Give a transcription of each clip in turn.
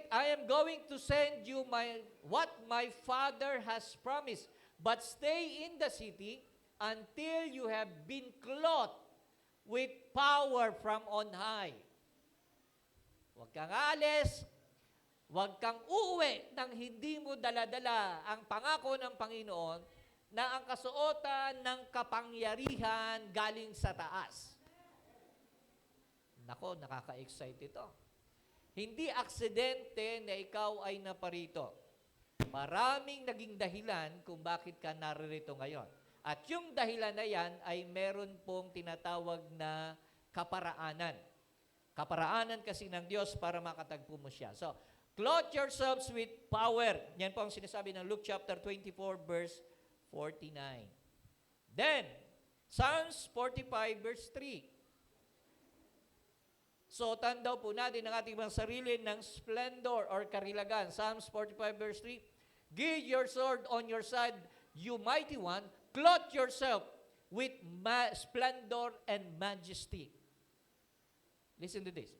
I am going to send you what my Father has promised. But stay in the city until you have been clothed with power from on high. Huwag kang alis, huwag kang uuwi nang hindi mo daladala ang pangako ng Panginoon na ang kasuotan ng kapangyarihan galing sa taas. Nako, nakaka-excite ito. Hindi aksidente na ikaw ay naparito. Maraming naging dahilan kung bakit ka naririto ngayon. At yung dahilan na yan ay meron pong tinatawag na kaparaanan. Kaparaanan kasi ng Diyos para makatagpo mo siya. So, clothe yourselves with power. Yan po ang sinasabi ng Luke chapter 24 verse 49. Then, Psalms 45 verse 3. So, daw po natin ang ating mga sarili ng splendor or karilagan. Psalms 45 verse 3. Give your sword on your side, you mighty one. Clothe yourself with splendor and majesty. Listen to this.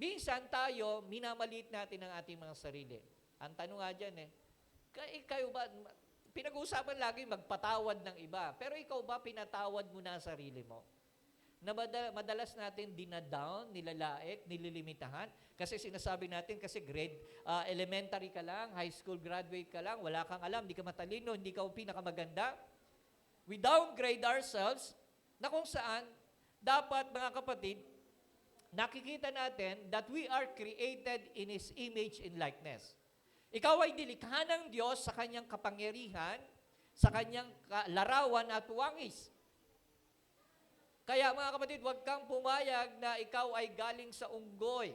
Minsan tayo, minamaliit natin ang ating mga sarili. Ang tanong nga dyan kayo ba, pinag-uusapan lagi magpatawad ng iba. Pero ikaw ba pinatawad mo na ang sarili mo? Na madalas natin dinadown, nilalait, nililimitahan. Kasi sinasabi natin, kasi elementary ka lang, high school graduate ka lang, wala kang alam, hindi ka matalino, hindi ka pinakamaganda. We downgrade ourselves na kung saan, dapat mga kapatid, nakikita natin that we are created in His image and likeness. Ikaw ay nilikha ng Diyos sa Kanyang kapangyarihan, sa Kanyang larawan at wangis. Kaya mga kapatid, huwag kang pumayag na ikaw ay galing sa unggoy.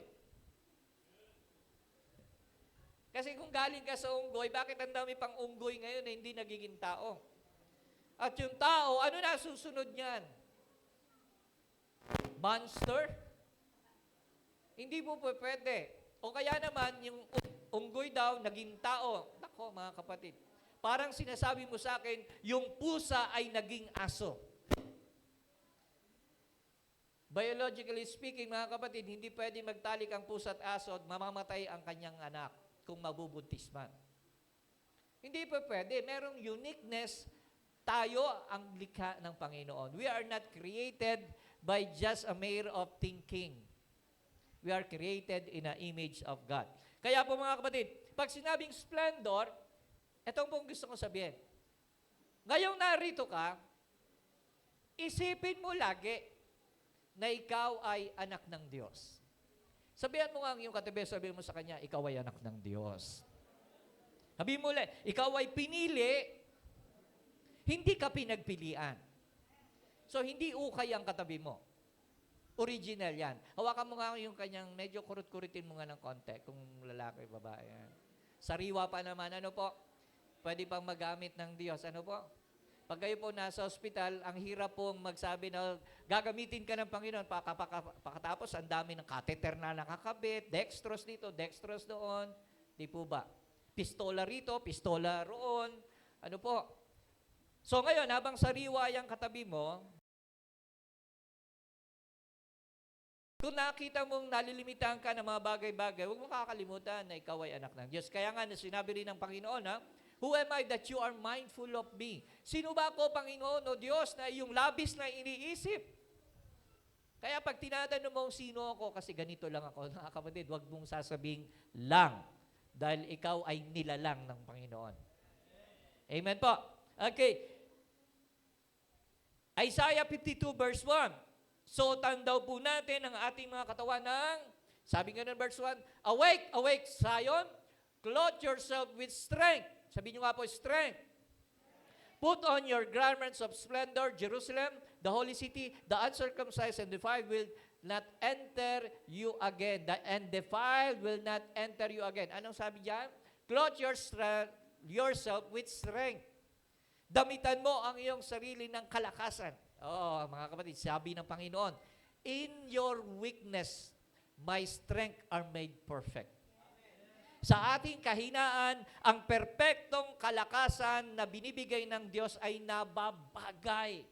Kasi kung galing ka sa unggoy, bakit ang dami pang unggoy ngayon na hindi nagiging tao? At yung tao, ano na susunod niyan? Monster? Hindi po pwede. O kaya naman, yung unggoy daw, naging tao. Nako mga kapatid, parang sinasabi mo sa akin, yung pusa ay naging aso. Biologically speaking, mga kapatid, hindi pwede magtalik ang pusa at aso at mamamatay ang kanyang anak kung mabubuntis man. Hindi pa pwede. Merong uniqueness. Tayo ang likha ng Panginoon. We are not created by just a matter of thinking. We are created in an image of God. Kaya po mga kapatid, pag sinabing splendor, etong pong gusto ko sabihin. Ngayong narito ka, isipin mo lagi na ikaw ay anak ng Diyos. Sabihan mo nga ang iyong katabi, sabihin mo sa kanya, ikaw ay anak ng Diyos. Sabihin mo ulit, ikaw ay pinili, hindi ka pinagpilian. So, hindi ukay ang katabi mo. Original yan. Hawakan mo nga yung kanyang, medyo kurut-kurutin mo nga ng konti, kung lalaki, babae. Yan. Sariwa pa naman, ano po? Pwede pang magamit ng Diyos. Ano po? Pag kayo po nasa ospital, ang hirap pong magsabi na gagamitin ka ng Panginoon, pakatapos ang dami ng catheter na nakakabit, dextrose dito, dextrose doon. Di po ba? Pistola rito, pistola roon. Ano po? So ngayon, habang sariwa yung katabi mo, kung nakita mong nalilimitahan ka ng mga bagay-bagay, huwag mo kakalimutan na ikaw ay anak ng Diyos. Kaya nga, sinabi rin ng Panginoon, who am I that you are mindful of me? Sino ba ako, Panginoon o Diyos, na iyong labis na iniisip? Kaya pag tinatanong mo sino ako, kasi ganito lang ako, mga kapatid, huwag mong sasabing lang, dahil ikaw ay nilalang ng Panginoon. Amen po. Okay. Isaiah 52 verse 1. So, tandaw po natin ang ating mga katawan ng, sabi nga ng verse 1, awake, awake, Zion, clothe yourself with strength. Sabi nyo nga po, strength. Put on your garments of splendor, Jerusalem, the holy city, the uncircumcised and defiled will not enter you again. And defiled will not enter you again. Anong sabi diyan? Clothe yourself with strength. Damitan mo ang iyong sarili ng kalakasan. Oh, mga kapatid, sabi ng Panginoon, in your weakness, my strength are made perfect. Sa ating kahinaan, ang perpektong kalakasan na binibigay ng Diyos ay nababagay.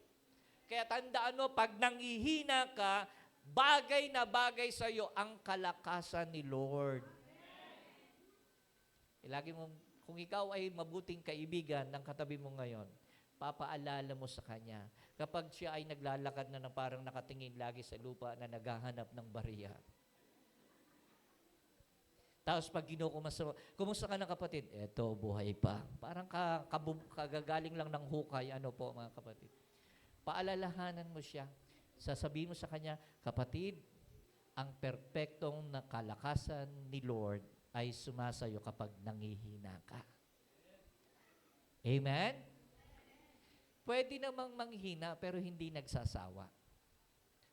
Kaya tandaan mo, pag nangihina ka, bagay na bagay sa iyo ang kalakasan ni Lord. Lagi mo, kung ikaw ay mabuting kaibigan ng katabi mo ngayon, papaalala mo sa kanya. Kapag siya ay naglalakad na parang nakatingin lagi sa lupa na naghahanap ng bariya. Tapos pag kumusta ka na kapatid? Eto, buhay pa. Parang kagagaling lang ng hukay. Ano po mga kapatid? Paalalahanan mo siya. Sasabihin mo sa kanya, kapatid, ang perpektong na kalakasan ni Lord ay sumasayo kapag nangihina ka. Amen? Pwede namang manghina pero hindi nagsasawa.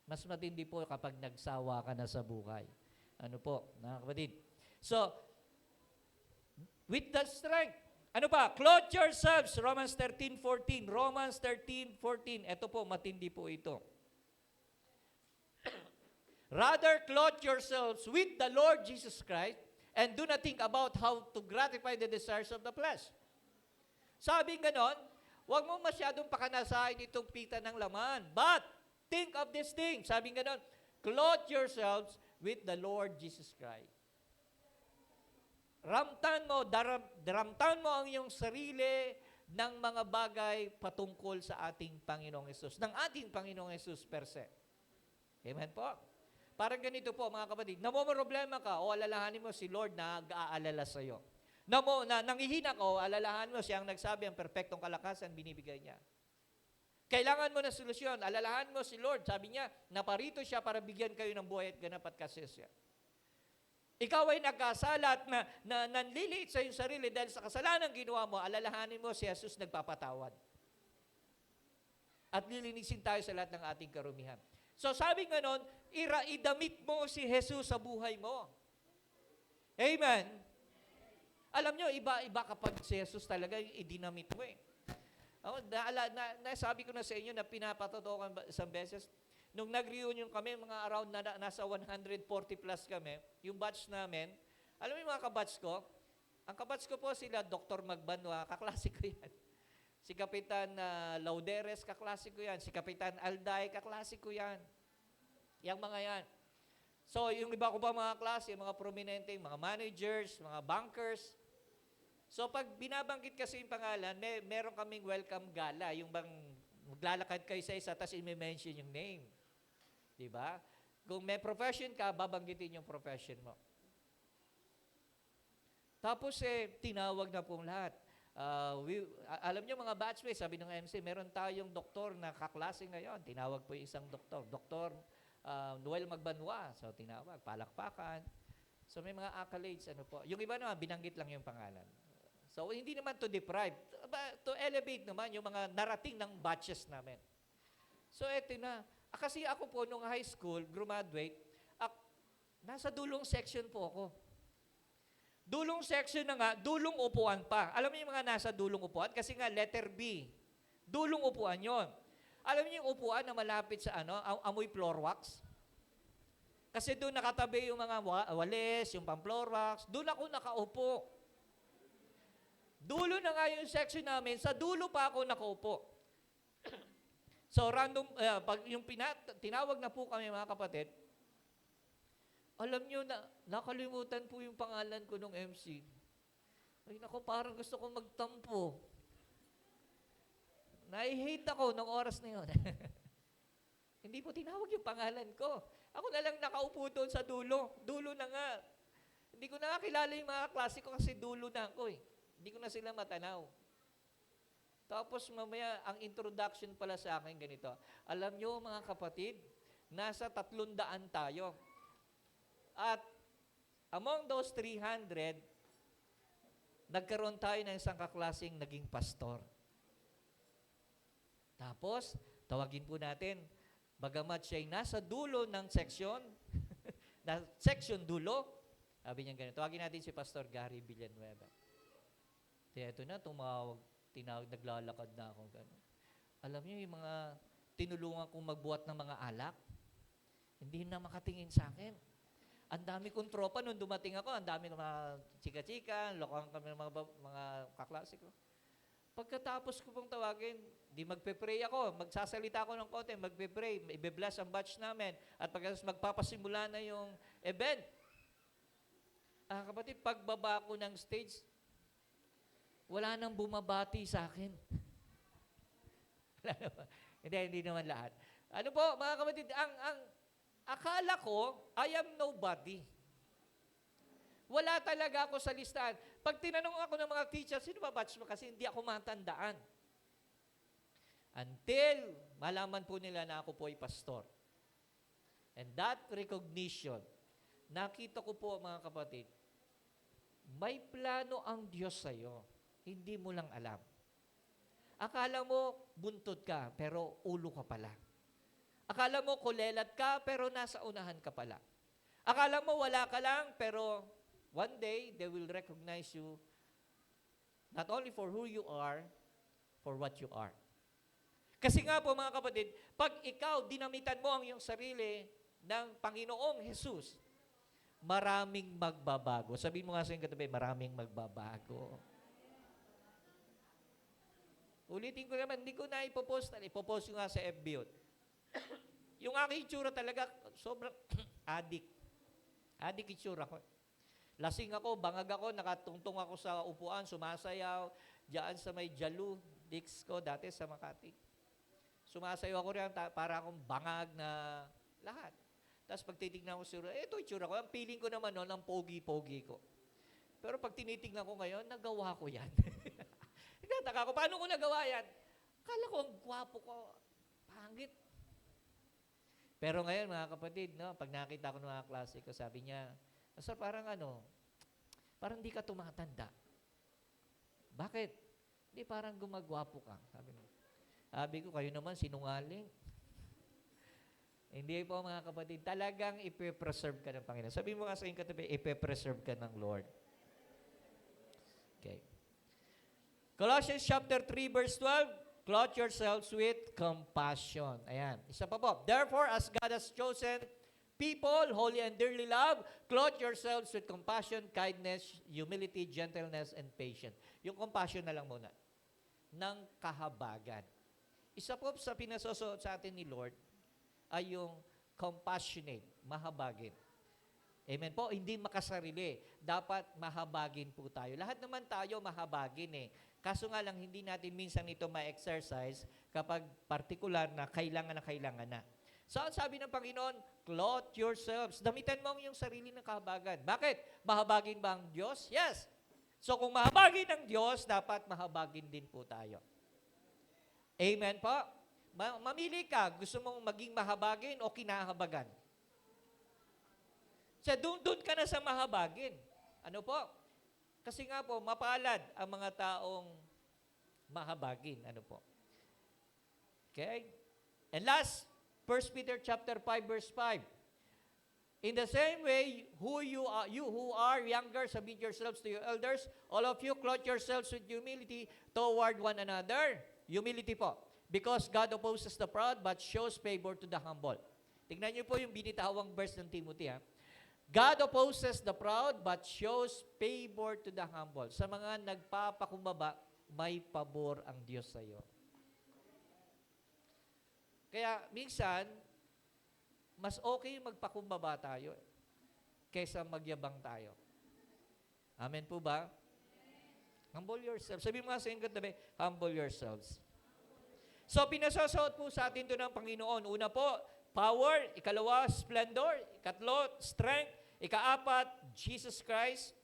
Mas matindi po kapag nagsawa ka na sa buhay. Ano po, mga kapatid? So, with that strength, ano pa? Clothe yourselves, Romans 13:14. Romans 13:14. Ito po, matindi po ito. Rather, clothe yourselves with the Lord Jesus Christ and do not think about how to gratify the desires of the flesh. Sabi ganon, huwag mo masyadong pakanasahin itong pita ng laman. But, think of this thing. Sabi ganon, clothe yourselves with the Lord Jesus Christ. Daramtan mo ang iyong sarili ng mga bagay patungkol sa ating Panginoong Hesus. Ng ating Panginoong Hesus per se. Amen po? Parang ganito po mga kapatid, namomroblema ka o alalahanin mo si Lord na nag-aalala sa iyo. Nangihina ka o alalahanin mo siya ang nagsabi ang perpektong kalakasan binibigay niya. Kailangan mo na solusyon, alalahanin mo si Lord. Sabi niya, naparito siya para bigyan kayo ng buhay at ganap at kasisya. Ikaw ay nagkasala at nanliliit sa iyong sarili dahil sa kasalanan ginawa mo, alalahanin mo si Jesus nagpapatawad. At lilinisin tayo sa lahat ng ating karumihan. So sabi nga nun, idamit mo si Jesus sa buhay mo. Amen? Alam nyo, iba kapag si Jesus talaga idinamit mo eh. Sabi ko na sa inyo na pinapatotoo ko isang beses, nung nag-reunion kami, mga around nasa 140 plus kami, yung batch namin, alam mo yung mga kabatch ko? Ang kabatch ko po sila, Dr. Magbanwa, kaklase ko yan. Si Kapitan Lauderes, kaklase ko yan. Si Kapitan Alday, kaklase ko yan. Yang mga yan. So, yung iba ko ba mga klase, mga prominente, mga managers, mga bankers. So, pag binabanggit kasi yung pangalan, meron kaming welcome gala, yung bang maglalakad kayo sa isa, tapos i-mention yung name. Diba? Kung may profession ka, babanggitin yung profession mo. Tapos tinawag na pong lahat. Alam niyo mga batchmates, sabi ng MC, meron tayong doktor na kaklase ngayon. Tinawag po yung isang doktor. Doktor Noel Magbanwa. So, tinawag. Palakpakan. So, may mga accolades. Ano po. Yung iba naman, binanggit lang yung pangalan. So, hindi naman to deprive. To elevate naman yung mga narating ng batches namin. So, eto na. Kasi ako po, nung high school, graduate, nasa dulong section po ako. Dulong section na nga, dulong upuan pa. Alam niyo yung mga nasa dulong upuan? Kasi nga, letter B. Dulong upuan yon. Alam niyo yung upuan na malapit sa amoy floor wax? Kasi doon nakatabi yung mga walis, yung pang-floor wax. Doon ako nakaupo. Dulo na nga yung section namin, sa dulo pa ako nakaupo. So, random, pag yung tinawag na po kami mga kapatid, alam nyo na, nakalimutan po yung pangalan ko nung MC. Ay, naku, parang gusto kong magtampo. Nai-hate ako nung oras na yun. Hindi po tinawag yung pangalan ko. Ako na lang nakaupo doon sa dulo. Dulo na nga. Hindi ko nakakilala yung mga klase ko kasi dulo na ako eh. Hindi ko na sila matanaw. Tapos mamaya, ang introduction pala sa akin ganito. Alam nyo mga kapatid, nasa 300 tayo. At among those 300, nagkaroon tayo ng isang kaklaseng naging pastor. Tapos, tawagin po natin, bagamat siya'y nasa dulo ng section, na section dulo, sabi niya ganito, tawagin natin si Pastor Gary Villanueva. Ito na, tinawag, naglalakad na ako. Ganun. Alam niyo, yung mga tinulungan kong magbuhat ng mga alak, hindi na makatingin sa akin. Ang dami kong tropa nung dumating ako, ang dami ng mga chika-chika, lokohan kami ng mga kaklase ko. Pagkatapos ko pong tawagin, di magpe-pray ako, magsasalita ako ng konti, magpe-pray, ibe-bless ang batch namin, at pagkatapos magpapasimula na yung event. Kapatid, pagbaba ko ng stage, Wala nang bumabati sa akin. Wala naman. Hindi naman lahat. Ano po, mga kapatid, ang akala ko, I am nobody. Wala talaga ako sa listahan. Pag tinanong ako ng mga teacher, sino ba batch mo? Kasi hindi ako matandaan. Until malaman po nila na ako po ay pastor. And that recognition, nakita ko po mga kapatid, may plano ang Diyos sa'yo. Hindi mo lang alam. Akala mo buntot ka, pero ulo ka pala. Akala mo kulelat ka, pero nasa unahan ka pala. Akala mo wala ka lang, pero one day, they will recognize you not only for who you are, for what you are. Kasi nga po mga kapatid, pag ikaw dinamitan mo ang iyong sarili ng Panginoong Jesus, maraming magbabago. Sabihin mo nga sa iyong katabi, maraming magbabago. Ulitin ko naman, hindi ko na ipopost. Ipopost ko nga sa FB yun. Yung aking itsura talaga, sobrang adik. Adik itsura ko. Lasing ako, bangag ako, nakatungtong ako sa upuan, sumasayaw, diyan sa may Jalu, Dix ko, dati sa Makati. Sumasayaw ako rin, para akong bangag na lahat. Tapos pag titignan ko sa ito itsura ko, ang feeling ko naman noon, ang pogi-pogi ko. Pero pag tinitignan ko ngayon, nagawa ko yan. Nagtataka ko, paano ko nagawa yan? Akala ko, ang gwapo ko, pangit. Pero ngayon, mga kapatid, no, pag nakita ko ng mga klase ko, sabi niya, Pastor, parang parang di ka tumatanda. Bakit? Hindi, parang gumagwapo ka. Sabi ko, kayo naman, sinungaling. Hindi po, mga kapatid, talagang ipe-preserve ka ng Panginoon. Sabi mo nga sa iyong katabi, ipe-preserve ka ng Lord. Okay. Colossians chapter 3, verse 12, clothe yourselves with compassion. Ayan. Isa pa po. Therefore, as God has chosen people, holy and dearly loved, clothe yourselves with compassion, kindness, humility, gentleness, and patience. Yung compassion na lang muna. Ng kahabagan. Isa po sa pinasusuot sa atin ni Lord ay yung compassionate, mahabagin. Amen po? Hindi makasarili. Dapat mahabagin po tayo. Lahat naman tayo mahabagin eh. Kaso nga lang, hindi natin minsan ito ma-exercise kapag particular na kailangan na. So, ang sabi ng Panginoon, clothe yourselves. Damitan mo ang iyong sarili ng kahabagan. Bakit? Mahabagin ba ang Diyos? Yes. So, kung mahabagin ang Diyos, dapat mahabagin din po tayo. Amen po? Mamili ka. Gusto mong maging mahabagin o kinahabagan? So, doon ka na sa mahabagin. Ano po? Kasi nga po, mapalad ang mga taong mahabagin. Ano po? Okay? And last, 1 Peter chapter 5, verse 5. In the same way, you who are younger, submit yourselves to your elders. All of you, clothe yourselves with humility toward one another. Humility po. Because God opposes the proud, but shows favor to the humble. Tignan niyo po yung binitawang verse ng Timothy, ha? God opposes the proud, but shows favor to the humble. Sa mga nagpapakumbaba, may pabor ang Diyos sa iyo. Kaya, minsan, mas okay magpakumbaba tayo kaysa magyabang tayo. Amen po ba? Humble yourselves. Sabi mo nga sa inyong katabi, humble yourselves. So, pinasasuot po sa atin ito ng Panginoon. Una po, power. Ikalawa, splendor. Ikatlo, strength. Ikaapat, Jesus Christ.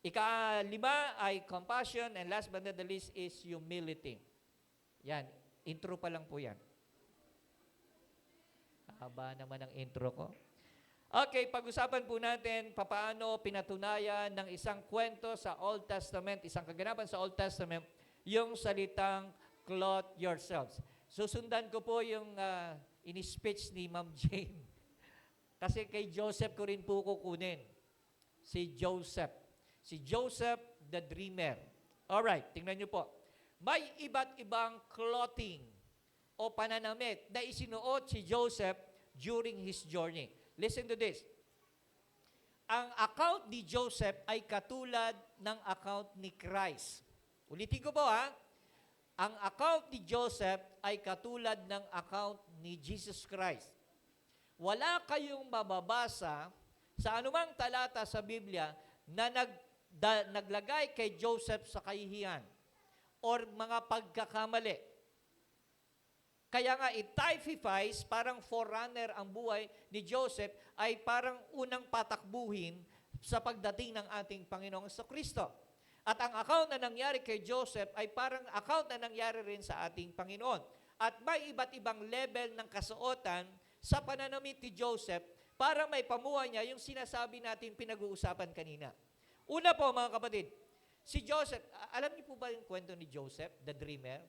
Ikalima ay compassion. And last but not the least is humility. Yan. Intro pa lang po yan. Haba naman ang intro ko. Okay, pag-usapan po natin papaano pinatunayan ng isang kwento sa Old Testament, isang kaganapan sa Old Testament, yung salitang clothe yourselves. Susundan ko po yung in-speech ni Ma'am Jane. Kasi kay Joseph ko rin po kukunin. Si Joseph. Si Joseph the Dreamer. Alright, tingnan nyo po. May iba't ibang clothing o pananamit na isinuot si Joseph during his journey. Listen to this. Ang account ni Joseph ay katulad ng account ni Christ. Ulitin ko po ha. Ang account ni Joseph ay katulad ng account ni Jesus Christ. Wala kayong mababasa sa anumang talata sa Biblia na naglagay kay Joseph sa kahihiyan. or mga pagkakamali. Kaya nga, it typifies, parang forerunner ang buhay ni Joseph, ay parang unang patakbuhin sa pagdating ng ating Panginoong Kristo. At ang account na nangyari kay Joseph ay parang account na nangyari rin sa ating Panginoon. At may iba't ibang level ng kasuotan sa pananamit ni Joseph para may pamuha niya yung sinasabi natin pinag-uusapan kanina. Una po, mga kapatid, si Joseph, alam niyo po ba yung kwento ni Joseph, the dreamer?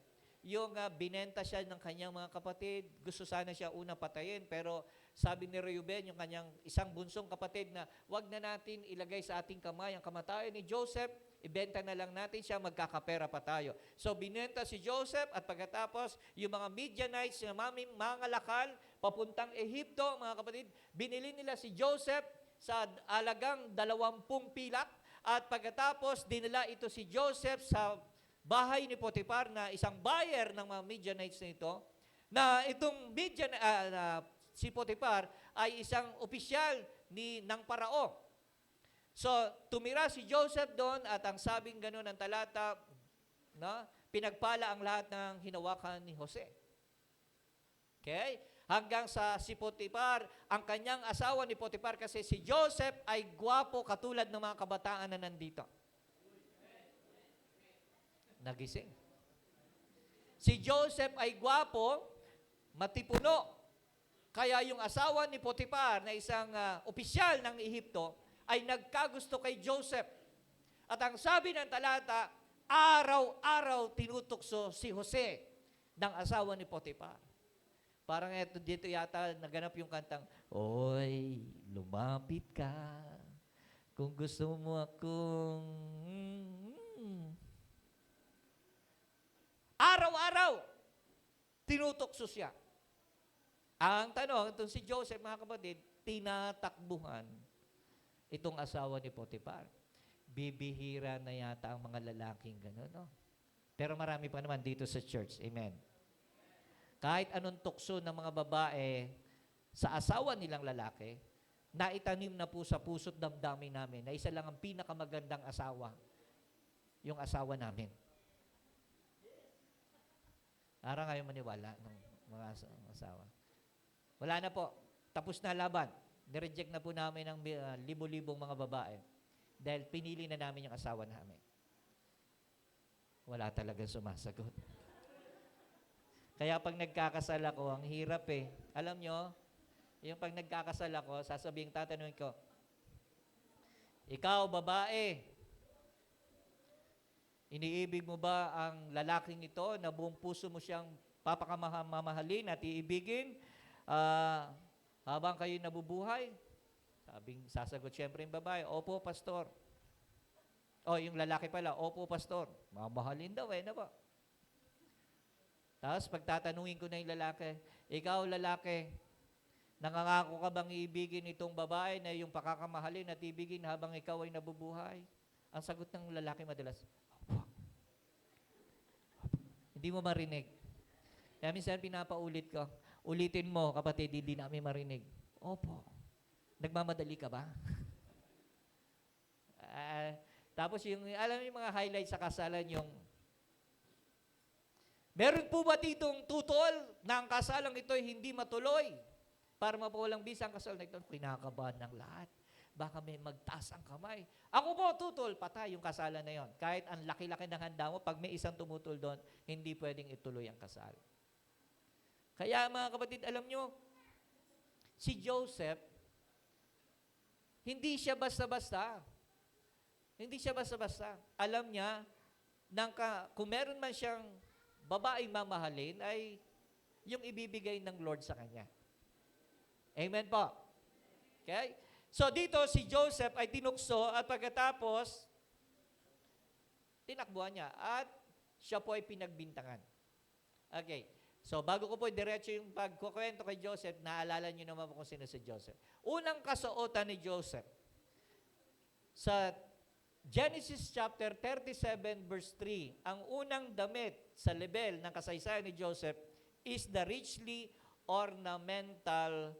Yung binenta siya ng kanyang mga kapatid, gusto sana siya una patayin, pero sabi ni Reuben, yung kanyang isang bunsong kapatid, na wag na natin ilagay sa ating kamay ang kamatayan ni Joseph, ibenta na lang natin siya, magkakapera pa tayo. So binenta si Joseph at pagkatapos yung mga Midianites, yung mga lakal, papuntang Ehipto, mga kapatid, binili nila si Joseph sa alagang 20 pilak at pagkatapos dinala ito si Joseph sa bahay ni Potiphar na isang buyer ng mga Midianites na ito, na itong si Potiphar ay isang opisyal ng Parao. So, tumira si Joseph doon at ang sabing gano'n ng talata, pinagpala ang lahat ng hinawakan ni Jose. Okay? Hanggang sa si Potiphar, ang kanyang asawa ni Potiphar, kasi si Joseph ay gwapo katulad ng mga kabataan na nandito. Nagising. Si Joseph ay gwapo, matipuno. Kaya yung asawa ni Potiphar na isang opisyal ng Ehipto ay nagkagusto kay Joseph. At ang sabi ng talata, araw-araw tinutukso si Jose ng asawa ni Potiphar. Parang dito yata naganap yung kantang, "Oy, lumapit ka kung gusto mo akong..." Araw-araw, tinutokso siya. Ang tanong, itong si Joseph, mga kapatid, tinatakbuhan itong asawa ni Potiphar. Bibihira na yata ang mga lalaking gano'n, no? Pero marami pa naman dito sa church. Amen. Kahit anong tukso ng mga babae sa asawa nilang lalaki, naitanim na po sa puso't damdamin namin na isa lang ang pinakamagandang asawa, yung asawa namin. Arang kayo maniwala ng mga asawa. Wala na po. Tapos na laban. Nireject na po namin ng libo-libong mga babae dahil pinili na namin yung asawa namin. Wala talagang sumasagot. Kaya pag nagkakasal ako, ang hirap eh. Alam nyo, yung pag nagkakasal ako, sasabihin, tatanungin ko, ikaw, babae, iniibig mo ba ang lalaking ito na buong puso mo siyang papakamamahalin at iibigin habang kayo nabubuhay? Sasagot siyempre yung babae, opo, pastor. O, yung lalaki pala, opo, pastor. Mamahalin daw na ba? Tapos pagtatanungin ko na yung lalaki, ikaw, lalaki, nangangako ka bang iibigin itong babae na yung pakakamahalin at ibigin habang ikaw ay nabubuhay? Ang sagot ng lalaki madalas, hindi mo marinig. Kaya minsan pinapaulit ko, ulitin mo, kapatid, hindi namin marinig. Opo. Nagmamadali ka ba? Tapos alam mo yung mga highlights sa kasalan, yung, meron po ba ditong tutol na ang kasalang ito ay hindi matuloy? Para mapawalang bisa ang kasal na ito, kinakabahan ng lahat. Baka may magtaas ang kamay. Ako po, tutol, patay yung kasalan na yon. Kahit ang laki-laki ng handa mo, pag may isang tumutol doon, hindi pwedeng ituloy ang kasal. Kaya mga kapatid, alam nyo, si Joseph, hindi siya basta-basta. Hindi siya basta-basta. Alam niya, kung meron man siyang babaeng mamahalin, ay yung ibibigay ng Lord sa kanya. Amen po. Okay? So dito si Joseph ay tinukso at pagkatapos, tinakbuhan niya at siya po ay pinagbintangan. Okay. So bago ko po diretso yung pagkukwento kay Joseph, naalala niyo naman po kung sino si Joseph. Unang kasuotan ni Joseph, sa Genesis chapter 37 verse 3, ang unang damit sa level ng kasaysayan ni Joseph is the richly ornamental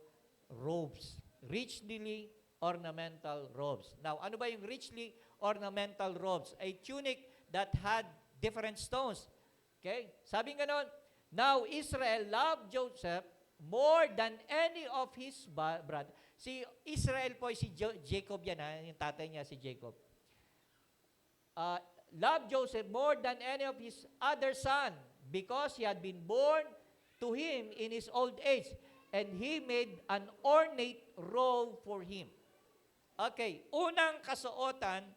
robes. Richly ornamental robes. Now, ano ba yung richly ornamental robes? A tunic that had different stones. Okay? Sabi nga noon, now Israel loved Joseph more than any of his brother. Si Israel po, si Jacob yan, yung tatay niya si Jacob. Loved Joseph more than any of his other son because he had been born to him in his old age, and he made an ornate robe for him. Okay, unang kasuotan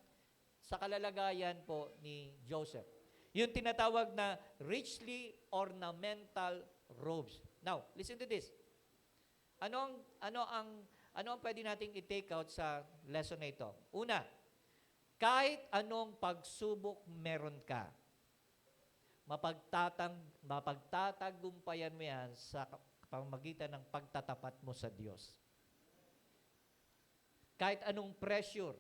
sa kalalagayan po ni Joseph. Yung tinatawag na richly ornamental robes. Now, listen to this. Ano ang pwede nating i-take out sa lesson na ito? Una, kahit anong pagsubok meron ka, mapagtatagumpayan mo yan sa pamamagitan ng pagtatapat mo sa Diyos. Kahit anong pressure,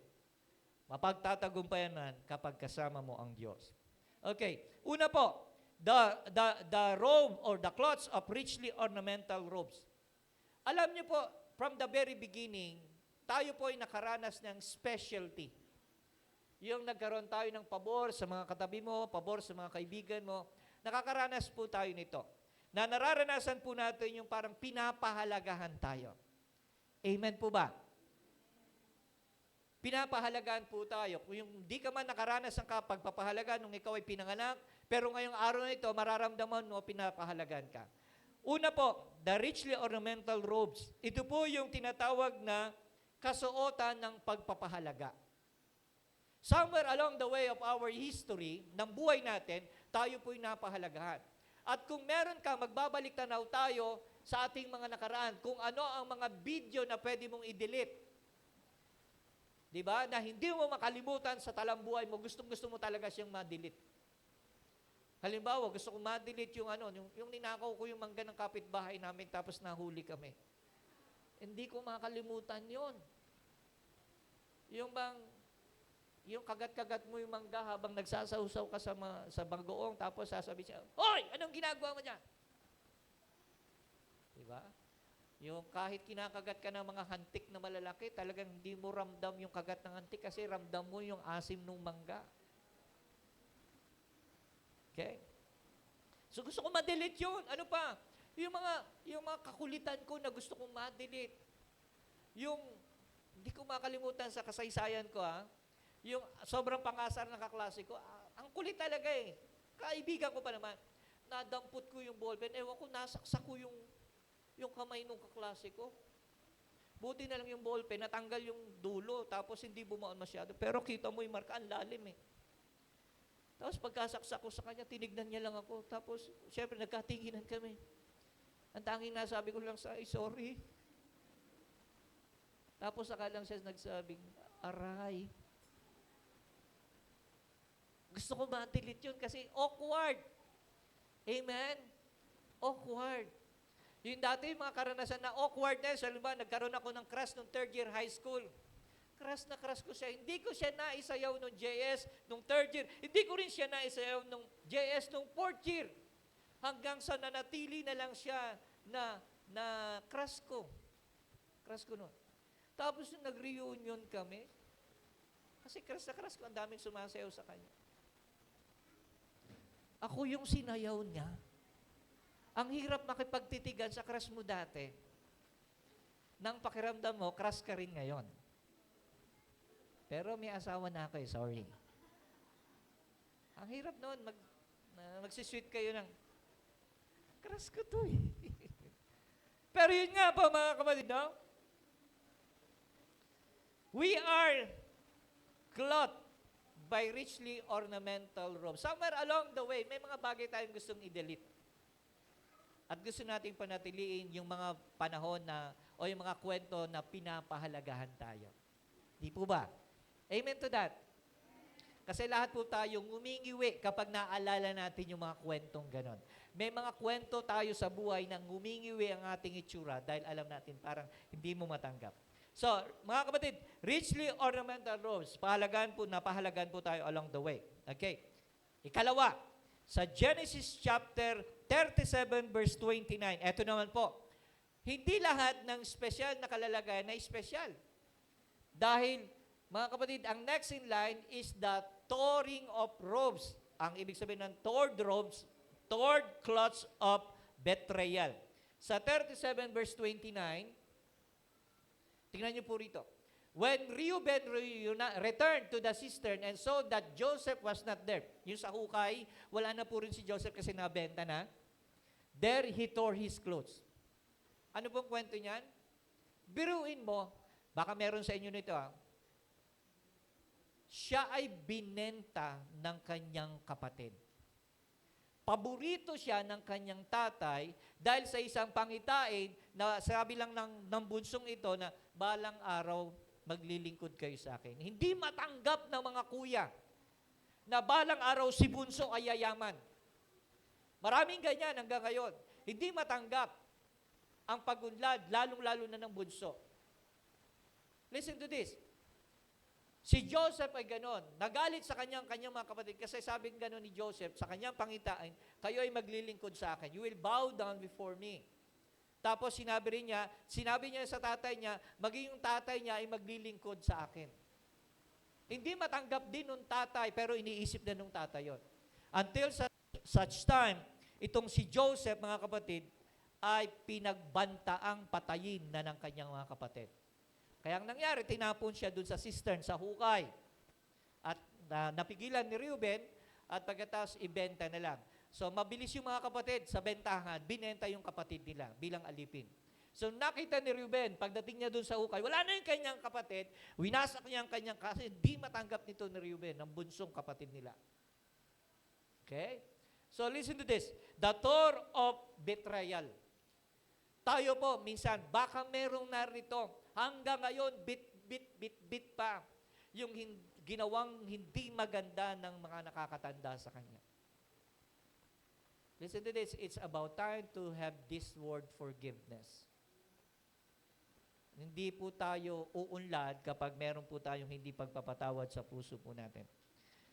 mapagtatagumpayan mo yan kapag kasama mo ang Diyos. Okay, una po, the robe or the cloths of richly ornamental robes. Alam niyo po, from the very beginning, tayo po ay nakaranas ng specialty. Yung nagkaroon tayo ng pabor sa mga katabi mo, pabor sa mga kaibigan mo, nakakaranas po tayo nito. Na nararanasan po natin yung parang pinapahalagahan tayo. Amen po ba? Pinapahalagahan po tayo. Kung yung di ka man nakaranas ng pagpapahalaga nung ikaw ay pinanganak, pero ngayong araw na ito, mararamdaman mo, pinapahalagaan ka. Una po, the richly ornamental robes. Ito po yung tinatawag na kasuotan ng pagpapahalaga. Somewhere along the way of our history, ng buhay natin, tayo po'y napahalagahan. At kung meron ka, magbabalik tanaw tayo sa ating mga nakaraan, kung ano ang mga video na pwede mong i-delete. Diba? Na hindi mo makalimutan sa talambuhay mo, gustong-gusto mo talaga siyang ma-delete. Halimbawa, gusto ko ma-delete yung ninakaw ko yung mangga ng kapitbahay namin tapos nahuli kami. Hindi ko makalimutan yon. Yung kagat-kagat mo yung mangga habang nagsasausaw ka sa bagoong, tapos sasabihin siya, "Hoy! Anong ginagawa mo dyan?" Diba? Yung kahit kinakagat ka ng mga hantik na malalaki, talagang hindi mo ramdam yung kagat ng hantik kasi ramdam mo yung asim ng mangga. Okay? So gusto ko ma-delete yun. Ano pa? Yung mga kakulitan ko na gusto kong ma-delete. Hindi ko makalimutan sa kasaysayan ko, yung sobrang pangasar ng kaklase ko, ang kulit talaga eh. Kaibigan ko pa naman. Nadampot ko yung ballpen. Ewan ko, nasaksak ko yung kamay ng kaklase ko. Buti na lang yung ballpen, natanggal yung dulo, tapos hindi bumaon masyado. Pero kita mo yung marka, ang lalim eh. Tapos pagkasaksak ko sa kanya, tinignan niya lang ako. Tapos, syempre, nagkatinginan kami. Ang tanging nasabi ko lang sorry. Tapos saka lang siya nagsabing, aray. Gusto ko ma-delete yun kasi awkward. Amen? Awkward. Yung dati, mga karanasan na awkwardness, halimbawa, nagkaroon ako ng crush nung third year high school. Crush na crush ko siya. Hindi ko siya naisayaw nung JS nung third year. Hindi ko rin siya naisayaw nung JS nung fourth year. Hanggang sa nanatili na lang siya na crush ko. Crush ko noon. Tapos nung nag-reunion kami, kasi crush na crush ko, ang daming sumasayaw sa kanya. Ako yung sinayaw niya. Ang hirap makipagtitigan sa crush mo dati. Nang pakiramdam mo, crush ka rin ngayon. Pero may asawa na ako sorry. Ang hirap noon, magsisweet kayo ng, crush ko to eh. Pero yun nga po mga kapatid, no? We are clothed by richly ornamental robes. Somewhere along the way, may mga bagay tayong gustong i-delete. At gusto nating panatiliin yung mga panahon o yung mga kwento na pinapahalagahan tayo. Di po ba? Amen to that. Kasi lahat po tayong ngumingiwi kapag naalala natin yung mga kwentong ganon. May mga kwento tayo sa buhay na ngumingiwi ang ating itsura dahil alam natin parang hindi mo matanggap. So, mga kapatid, richly ornamental robes, napahalagaan po tayo along the way. Okay. Ikalawa, sa Genesis chapter 37 verse 29, eto naman po, hindi lahat ng special na kalalagayan na special. Dahil, mga kapatid, ang next in line is the towering of robes. Ang ibig sabihin ng torn robes, torn cloths of betrayal. Sa 37 verse 29, tingnan niyo po rito. When Reuben returned to the cistern and saw that Joseph was not there, yung sa hukay, wala na po rin si Joseph kasi nabenta na. There he tore his clothes. Ano pong kwento niyan? Biruin mo, baka meron sa inyo nito siya ay binenta ng kanyang kapatid. Paborito siya ng kanyang tatay dahil sa isang pangitain na sabi lang ng bunsong ito na balang araw maglilingkod kayo sa akin. Hindi matanggap ng mga kuya na balang araw si bunso ay yayaman. Maraming ganyan hanggang ngayon. Hindi matanggap ang pagunlad, lalong-lalo na ng bunso. Listen to this. Si Joseph ay ganon. Nagalit sa kanyang mga kapatid kasi sabing ganon ni Joseph sa kanyang pangitain, kayo ay maglilingkod sa akin. You will bow down before me. Tapos sinabi niya sa tatay niya, maging yung tatay niya ay maglilingkod sa akin. Hindi matanggap din ng tatay, pero iniisip na ng tatay yon. Until such time, itong si Joseph, mga kapatid, ay pinagbantaang patayin na ng kanyang mga kapatid. Kaya ang nangyari, tinapon siya dun sa cistern, sa hukay. At napigilan ni Reuben at pagkatapos ibenta na lang. So mabilis yung mga kapatid sa bentahan, binenta yung kapatid nila bilang alipin. So nakita ni Reuben, pagdating niya dun sa hukay, wala na yung kanyang kapatid, winasak niya ang kanyang kasi di matanggap nito ni Reuben, ang bunsong kapatid nila. Okay? So listen to this. The tour of betrayal. Tayo po, minsan, baka merong narito, hanggang ngayon, bit pa, yung ginawang hindi maganda ng mga nakakatanda sa kanya. Listen to this, it's about time to have this word forgiveness. Hindi po tayo uunlad kapag meron po tayong hindi pagpapatawad sa puso po natin.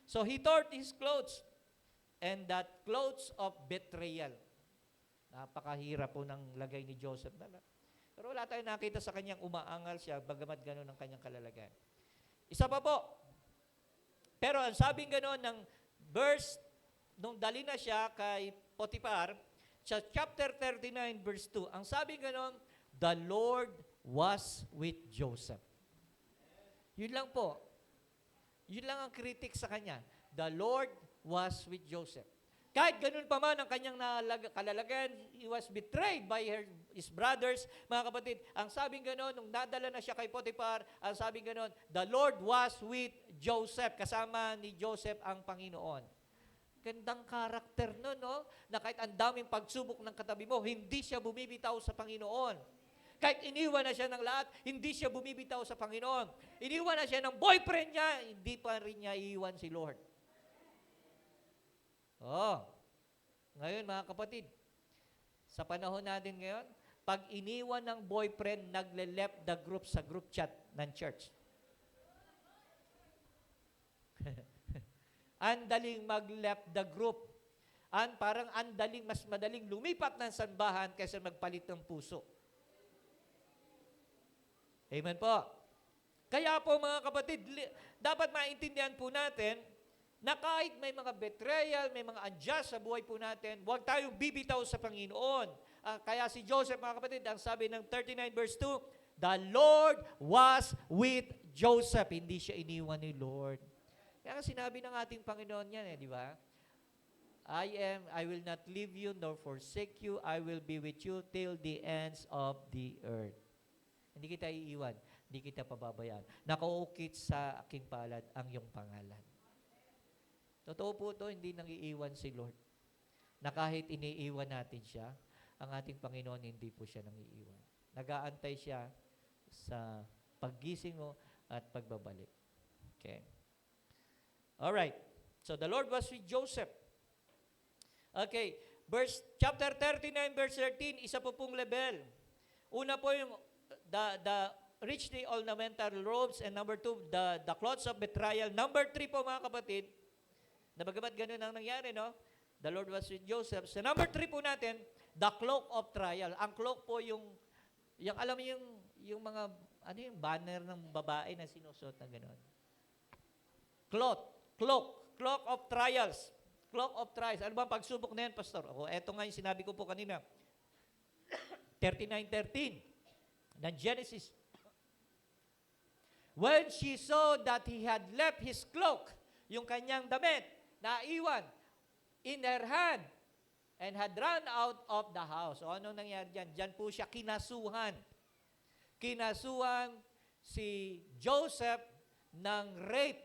So he tore his clothes, and that clothes of betrayal. Napakahirap po ng lagay ni Joseph. Pero wala tayong nakita sa kanyang umaangal siya, bagamat gano'n ang kanyang kalalagayan. Isa pa po. Pero ang sabing gano'n ng verse, nung dali na siya kay Potiphar, sa chapter 39, verse 2, ang sabing gano'n, the Lord was with Joseph. Yun lang po. Yun lang ang critic sa kanya. The Lord was with Joseph. Kahit ganun pa man ang kanyang kalalagayan, he was betrayed by his brothers, mga kapatid. Ang sabing gano'n, nung nadala na siya kay Potiphar, ang sabing gano'n, the Lord was with Joseph. Kasama ni Joseph ang Panginoon. Gandang karakter nun, no? Na kahit ang daming pagsubok ng katabi mo, hindi siya bumibitaw sa Panginoon. Kahit iniwan na siya ng lahat, hindi siya bumibitaw sa Panginoon. Iniwan na siya ng boyfriend niya, hindi pa rin niya iiwan si Lord. Ngayon mga kapatid, sa panahon natin ngayon, pag iniwan ng boyfriend, nagle-left the group sa group chat ng church. Andaling mag-left the group. Parang mas madaling lumipat ng sambahan kaysa magpalit ng puso. Amen po. Kaya po mga kapatid, dapat maintindihan po natin na kahit may mga betrayal, may mga unjust sa buhay po natin, huwag tayong bibitaw sa Panginoon. Kaya si Joseph, mga kapatid, ang sabi ng 39 verse 2, the Lord was with Joseph. Hindi siya iniwan ni Lord. Kaya sinabi ng ating Panginoon yan, di ba? I will not leave you nor forsake you. I will be with you till the ends of the earth. Hindi kita iiwan. Hindi kita pababayaan. Nakaukit sa aking palad ang iyong pangalan. Totoo po ito, hindi nang iiwan si Lord. Na kahit iniiwan natin siya, ang ating Panginoon hindi po siya nang iiwan. Nag-aantay siya sa paggising mo at pagbabalik. Okay. Alright. So the Lord was with Joseph. Okay. Chapter 39, verse 13, isa po pong level. Una po yung the richly ornamental robes, and number 2, the clothes of betrayal. Number 3 po mga kapatid, na bagamat ganun ang nangyari, no? The Lord was with Joseph. So number 3 po natin, the cloak of trial. Ang cloak po yung alam mo yung mga, yung banner ng babae na sinusuot na gano'n. Cloak of trials. clock of trials. Ano ba ang pagsubok na yan, Pastor? O, eto nga yung sinabi ko po kanina. 39:13 ng Genesis. When she saw that he had left his cloak, yung kanyang damit, naiwan in her hand, and had run out of the house. O ano nangyari dyan? Dyan po siya kinasuhan. Kinasuhan si Joseph ng rape.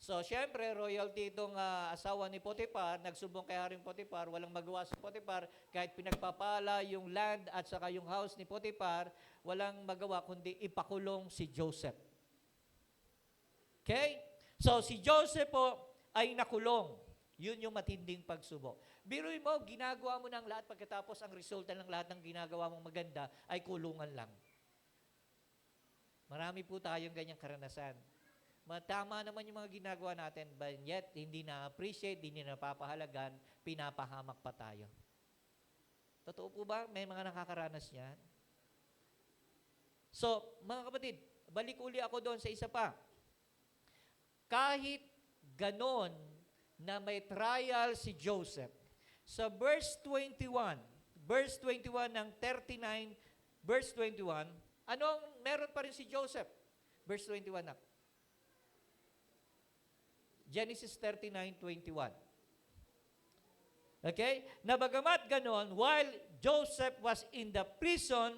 So, syempre, royalty itong asawa ni Potiphar, nagsubong kay Haring Potiphar, walang magawa sa Potiphar, kahit pinagpapala yung land at saka yung house ni Potiphar, walang magawa kundi ipakulong si Joseph. Okay? So, si Joseph po ay nakulong. Yun yung matinding pagsubok. Biruin mo, ginagawa mo ng lahat, pagkatapos ang resulta ng lahat ng ginagawa mong maganda ay kulungan lang. Marami po tayong ganyang karanasan. Tama naman yung mga ginagawa natin, but yet, hindi na-appreciate, hindi napapahalagan, pinapahamak pa tayo. Totoo po ba? May mga nakakaranas niyan? So, mga kapatid, balik uli ako doon sa isa pa. Kahit ganon na may trial si Joseph, sa verse 21 ng 39, verse 21, meron pa rin si Joseph? Verse 21 na. Genesis 39:21. Okay? Na bagamat ganon, while Joseph was in the prison,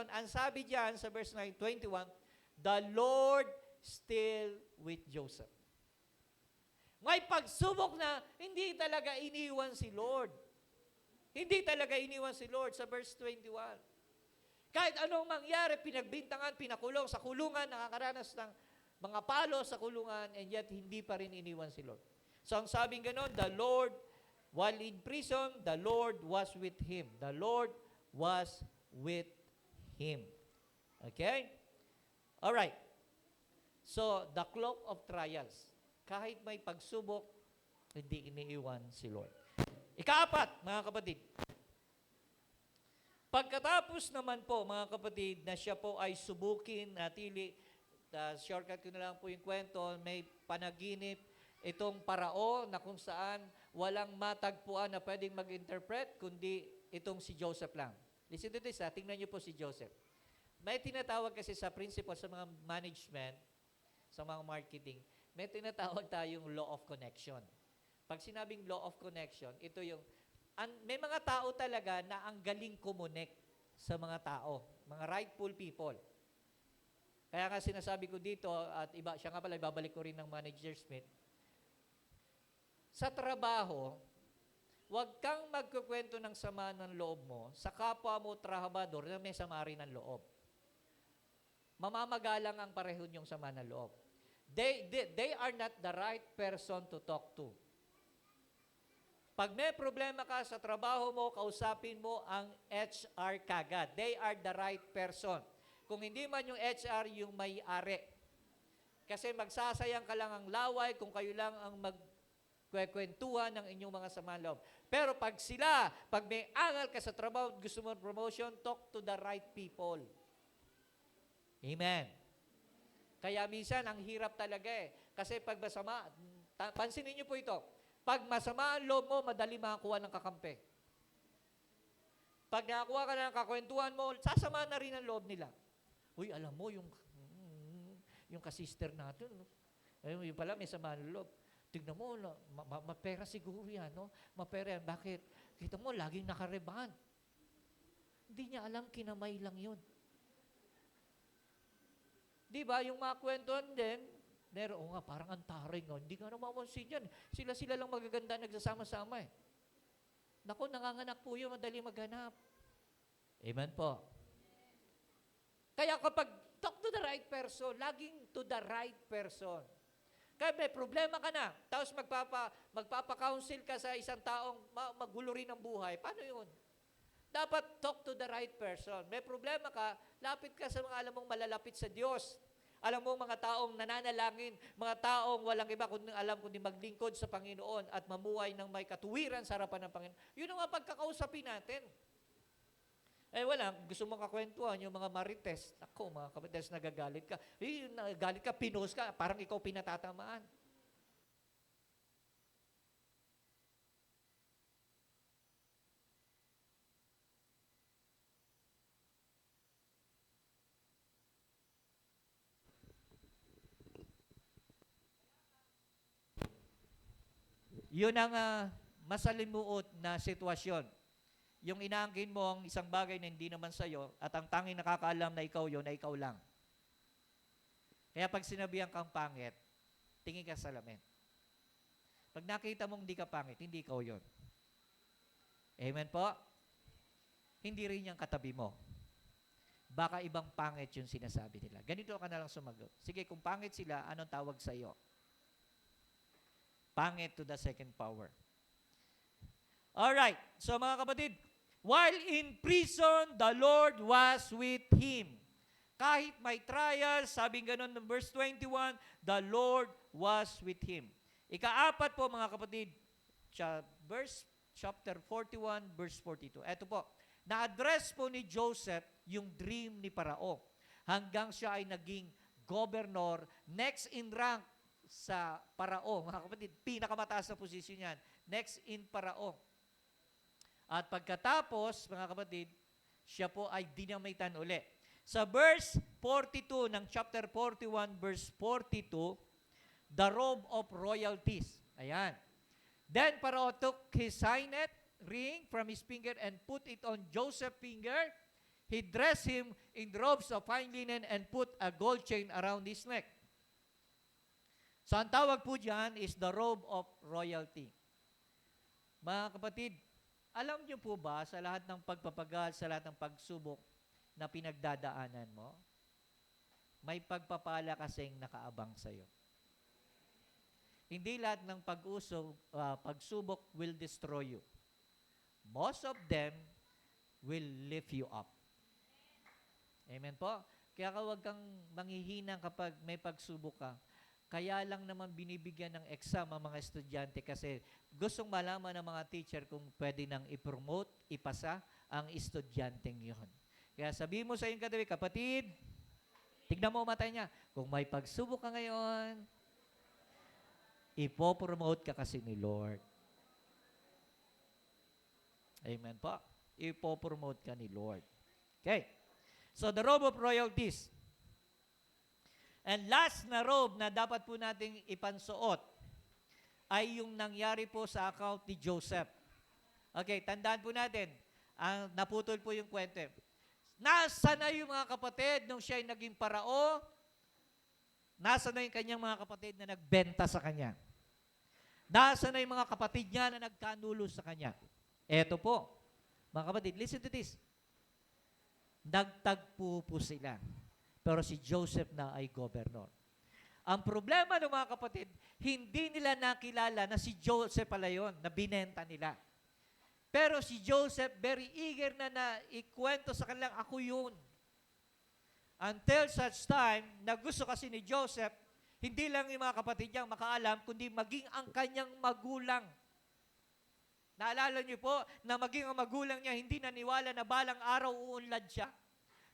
ang sabi diyan sa verse 9:21, the Lord still with Joseph. May pagsubok na hindi talaga iniwan si Lord. Hindi talaga iniwan si Lord sa verse 21. Kahit anong mangyari, pinagbintangan, pinakulong, sa kulungan, nakakaranas ng mga palo sa kulungan, and yet hindi pa rin iniwan si Lord. So ang sabing ganon, the Lord, while in prison, the Lord was with him. The Lord was with him. Okay? Alright. So, the cloak of trials. Kahit may pagsubok, hindi iniiwan si Lord. Ikaapat, mga kapatid. Pagkatapos naman po, mga kapatid, na siya po ay subukin, shortcut ko na lang po yung kwento, may panaginip itong parao na kung saan walang matagpuan na pwedeng mag-interpret, kundi itong si Joseph lang. Listen to this, tingnan niyo po si Joseph. May tinatawag kasi sa principle sa mga management, sa mga marketing, may tinatawag tayong law of connection. Pag sinabing law of connection, ito yung, may mga tao talaga na ang galing kumonek sa mga tao, mga rightful people. Kaya nga sinasabi ko dito, at siya nga pala, ibabalik ko rin ng Manager Smith, sa trabaho, huwag kang magkukwento ng sama ng loob mo sa kapwa mo trabahador na may sama rin ng loob. Mamamagalang ang pareho niyong sama ng loob. They are not the right person to talk to. Pag may problema ka sa trabaho mo, kausapin mo ang HR kagad. They are the right person. Kung hindi man yung HR, yung may-ari. Kasi magsasayang ka lang ang laway kung kayo lang ang magkwekwentuhan ng inyong mga sama loob. Pero pag may angal ka sa trabaho, gusto mo promotion, talk to the right people. Amen. Kaya minsan, ang hirap talaga Kasi pag masama, pansinin niyo po ito, pag masama ang loob mo, madali makakuha ng kakampi. Pag nakakuha ka na ng kakwentuhan mo, sasama na rin ang loob nila. Uy, alam mo, yung kasister natin, yung pala may sama ng loob. Tignan mo, mapera siguro yan, no? Mapera yan. Bakit? Kita mo, laging nakarebahan. Hindi niya alam, kinamay lang yun. Di ba? Yung mga kwentuhan din, nga, parang antaring. Hindi ka namamansin yan. Sila lang magaganda nagsasama-sama Naku, nanganganak po yun, madali maghanap. Amen po. Kaya kapag talk to the right person, laging to the right person. Kaya may problema ka na, tapos magpapa-counsel ka sa isang taong magulo rin ang buhay. Paano yun? Dapat talk to the right person. May problema ka, lapit ka sa mga alam mong malalapit sa Diyos. Alam mo, mga taong nananalangin, mga taong walang iba kundi kundi maglingkod sa Panginoon at mamuhay ng may katuwiran sa harapan ng Panginoon. Yun ang mga pagkakausapin natin. Wala, gusto mong kakwentuhan, yung mga marites. Ako, mga kapatid, nagagalit ka. Nagagalit ka, pinost ka, parang ikaw pinatatamaan. Yun ang masalimuot na sitwasyon. Yung inaangkin mo ang isang bagay na hindi naman sa'yo at ang tanging nakakaalam na ikaw yun, na ikaw lang. Kaya pag sinabihan kang pangit, tingin ka sa salamin. Pag nakita mong hindi ka pangit, hindi ikaw yun. Amen po? Hindi rin yung katabi mo. Baka ibang pangit yung sinasabi nila. Ganito ka na lang sumagot. Sige, kung pangit sila, anong tawag sa iyo? Pangit to the second power. Alright, so mga kapatid, while in prison, the Lord was with him. Kahit may trials, sabing ganun ng verse 21, the Lord was with him. Ikaapat po mga kapatid, chapter 41, verse 42. Ito po, na-address po ni Joseph yung dream ni Parao hanggang siya ay naging governor, next in rank sa Parao. Mga kapatid, pinakamataas na posisyon yan. Next in Parao. At pagkatapos, mga kapatid, siya po ay dinamitan uli. Sa verse 42 ng chapter 41, verse 42, the robe of royalties. Ayan. Then Parao took his signet ring from his finger and put it on Joseph's finger. He dressed him in robes of fine linen and put a gold chain around his neck. So ang tawag po dyan is the robe of royalty. Mga kapatid, alam niyo po ba sa lahat ng pagpapagal, sa lahat ng pagsubok na pinagdadaanan mo, may pagpapala kasing nakaabang sa'yo. Hindi lahat ng pagsubok will destroy you. Most of them will lift you up. Amen po? Kaya huwag kang manghihinang kapag may pagsubok ka. Kaya lang naman binibigyan ng exam ang mga estudyante kasi gustong malaman ng mga teacher kung pwede nang i-promote, ipasa ang estudyanteng yon. Kaya sabihin mo sa iyong katabi, kapatid, tignan mo mata niya, kung may pagsubok ka ngayon, ipopromote ka kasi ni Lord. Amen po. Ipopromote ka ni Lord. Okay. So the robe of royalties. And last na robe na dapat po nating ipansuot ay yung nangyari po sa account ni Joseph. Okay, tandaan po natin, naputol po yung kwento. Nasa na yung mga kapatid nung siya ay naging parao? Nasa na yung kanyang mga kapatid na nagbenta sa kanya? Nasa na yung mga kapatid niya na nagkanulo sa kanya? Eto po, mga kapatid, listen to this. Nagtagpo po sila. Pero si Joseph na ay governor. Ang problema ng mga kapatid, hindi nila nakilala na si Joseph pala yun, na binenta nila. Pero si Joseph, very eager na ikwento sa kanilang, ako yun. Until such time, na gusto kasi ni Joseph, hindi lang yung mga kapatid niyang makaalam, kundi maging ang kanyang magulang. Naalala niyo po, na maging ang magulang niya, hindi naniwala na balang araw uunlad siya?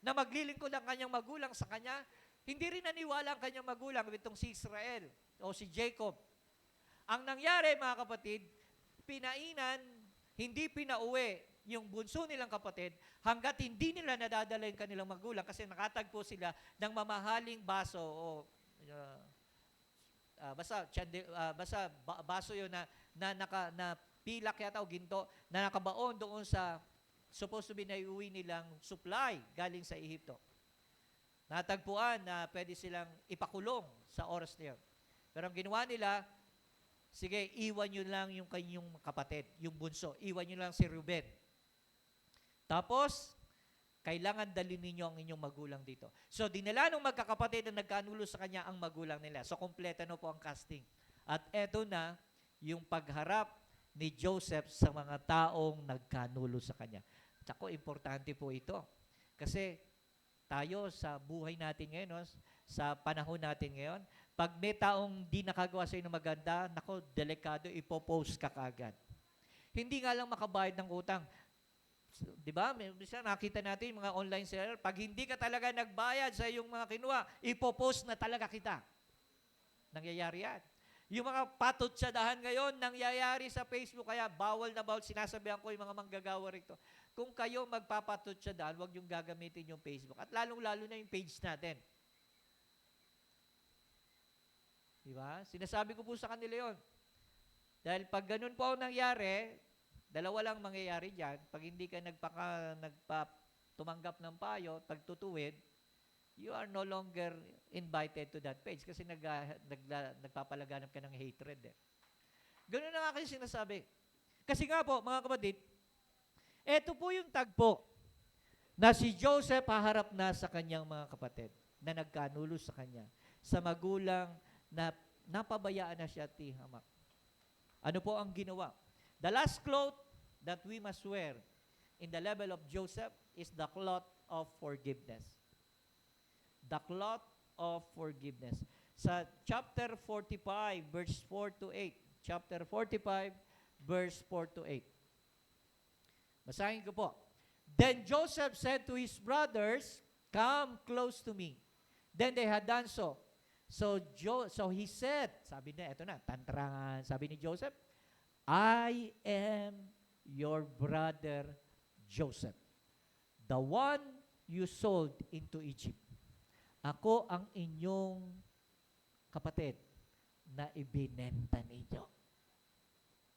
Na maglilingkod ang kanyang magulang sa kanya, hindi rin naniwala ang kanyang magulang, itong si Israel o si Jacob. Ang nangyari, mga kapatid, pinainan, hindi pinauwi yung bunso nilang kapatid hanggat hindi nila nadadala yung kanilang magulang kasi nakatagpo sila ng mamahaling baso o baso yun na pilak yata o ginto na nakabaon doon sa supposed to be na iuwi nilang supply galing sa Ehipto. Natagpuan na pwede silang ipakulong sa oras na yun. Pero ang ginawa nila, sige, iwan nyo lang yung kanyang kapatid, yung bunso. Iwan nyo lang si Ruben. Tapos, kailangan dalhin ninyo ang inyong magulang dito. So, dinala ng magkakapatid na nagkanulo sa kanya ang magulang nila. So, kompleto na po ang casting. At eto na yung pagharap ni Joseph sa mga taong nagkanulo sa kanya. Tsaka, importante po ito. Kasi, tayo sa buhay natin ngayon, sa panahon natin ngayon, pag may taong di nakagawa sa'yo ng maganda, nako, delikado, ipopost ka kaagad. Hindi nga lang makabayad ng utang. Di ba? Minsan nakita natin yung mga online seller, pag hindi ka talaga nagbayad sa iyong mga kinuha, ipopost na talaga kita. Nangyayari yan. Yung mga patutsadahan ngayon, nangyayari sa Facebook, kaya bawal na bawal, sinasabihan ko yung mga manggagawa rito. Kung kayo magpapatutsadahan, huwag yung gagamitin yung Facebook. At lalong-lalo na yung page natin. Di ba? Sinasabi ko po sa kanila yon. Dahil pag ganun po ang nangyari, dalawa lang mangyayari dyan. Pag hindi ka tumanggap ng payo, pagtutuwid, you are no longer invited to that page kasi nagpapalaganap ka ng hatred. Ganun na nga kayo sinasabi. Kasi nga po, mga kapatid, eto po yung tagpo na si Joseph haharap na sa kanyang mga kapatid na nagkanulo sa kanya, sa magulang na napabayaan na siya tihamak. Ano po ang ginawa? The last cloth that we must wear in the level of Joseph is the cloth of forgiveness. The cloth of forgiveness. Sa chapter 45, verse 4 to 8. Chapter 45, verse 4 to 8. Basahin ko po. Then Joseph said to his brothers, "Come close to me." Then they had done so. So he said, sabi niya, eto na, tantrangan. Sabi ni Joseph, "I am your brother Joseph, the one you sold into Egypt. Ako ang inyong kapatid na ibinenta ninyo."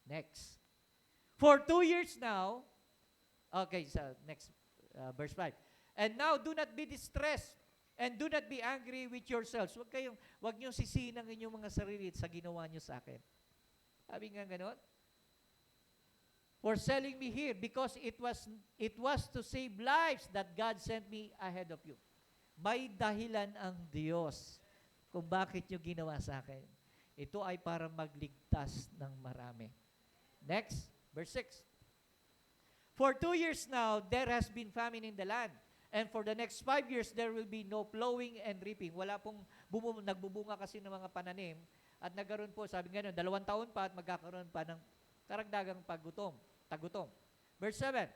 Next. For 2 years now, okay, so next, verse 5. "And now do not be distressed and do not be angry with yourselves." Huwag niyong sisihin ang inyong mga sarili sa ginawa niyo sa akin. Sabi nga ganon. "For selling me here, because it was to save lives that God sent me ahead of you." May dahilan ang Diyos kung bakit nyo ginawa sa akin. Ito ay para magligtas ng marami. Next, verse 6. "For 2 years now, there has been famine in the land. And for the next 5 years, there will be no plowing and reaping." Wala pong nagbubunga kasi ng mga pananim. At nagkaroon po, sabi nga 2 taon pa at magkakaroon pa ng karagdagang tagutom. Verse 7.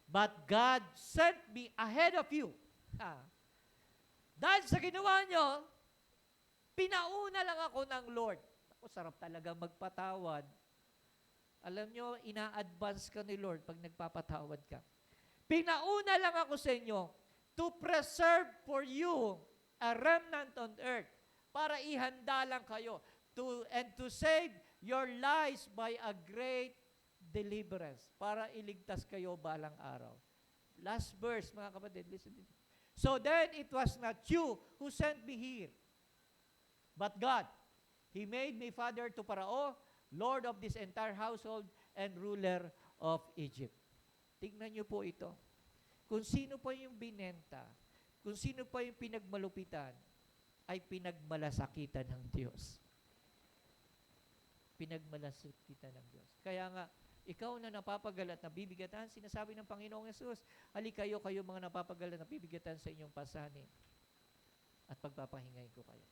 "But God sent me ahead of you." Dahil sa ginawa nyo, pinauna lang ako ng Lord. Ako, sarap talaga magpatawad. Alam nyo, ina-advance ka ni Lord pag nagpapatawad ka. "Pinauna lang ako sa inyo to preserve for you a remnant on earth." Para ihanda lang kayo. And to save your lives by a great deliverance. Para iligtas kayo balang araw. Last verse, mga kapatid, listen to this. "So then it was not you who sent me here, but God. He made me father to Pharaoh, Lord of this entire household, and ruler of Egypt." Tingnan niyo po ito. Kung sino pa yung binenta, kung sino pa yung pinagmalupitan, ay pinagmalasakitan ng Diyos. Pinagmalasakitan ng Diyos. Kaya nga, ikaw na napapagal at nabibigatan, sinasabi ng Panginoong Yesus, "Halika kayo mga napapagal at nabibigatan sa inyong pasanin, at pagpapahingay ko kayo."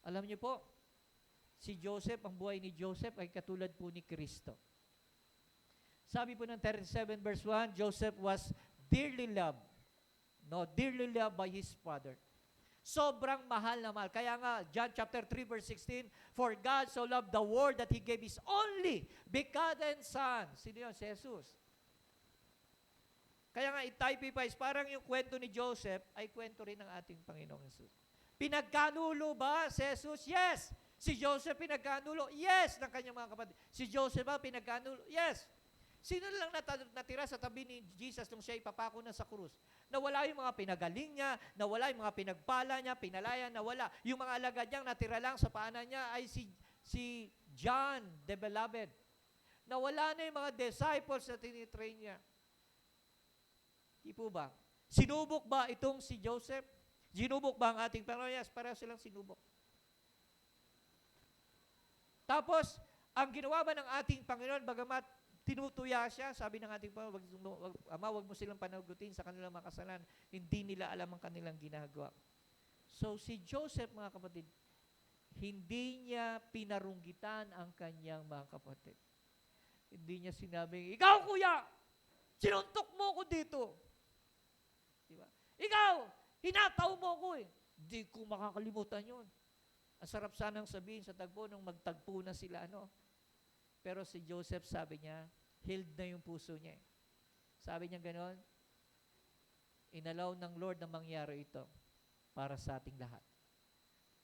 Alam niyo po, si Joseph, ang buhay ni Joseph ay katulad po ni Kristo. Sabi po ng 37 verse 1, Joseph was dearly loved. Dearly loved by his father. Sobrang mahal na mahal. Kaya nga, John chapter 3 verse 16, "For God so loved the world that He gave His only begotten Son." Sino yun? Si Jesus. Kaya nga, it typifies, parang yung kwento ni Joseph ay kwento rin ng ating Panginoong Jesus. Pinagkanulo ba si Jesus? Yes. Si Joseph pinagkanulo? Yes, ng kanyang mga kapatid. Si Joseph ba pinagkanulo? Yes. Sino lang natira sa tabi ni Jesus nung siya ipapako na sa krus? Nawala yung mga pinagaling niya, nawala yung mga pinagpala niya, pinalaya, nawala. Yung mga alagad niyang natira lang sa paanan niya ay si John, the beloved. Nawala na yung mga disciples na tinitrain niya. Di po ba? Sinubok ba itong si Joseph? Sinubok ba ang ating Panginoon? Yes, pareho silang sinubok. Tapos, ang ginawa ba ng ating Panginoon, bagamat tinutuya siya, sabi ng ating Panginoon, Ama, wag mo silang panagutin sa kanilang mga kasalanan. Hindi nila alam ang kanilang ginagawa. So, si Joseph, mga kapatid, hindi niya pinarunggitan ang kanyang mga kapatid. Hindi niya sinabing, ikaw kuya, sinuntok mo ko dito. Di ba? Ikaw, hinataw mo ko eh. Hindi ko makakalimutan yun. Ang sarap sanang sabihin sa tagpo nung magtagpo na sila, ano. Pero si Joseph, sabi niya, healed na yung puso niya. Sabi niya ganon, inalaw ng Lord na mangyari ito para sa ating lahat.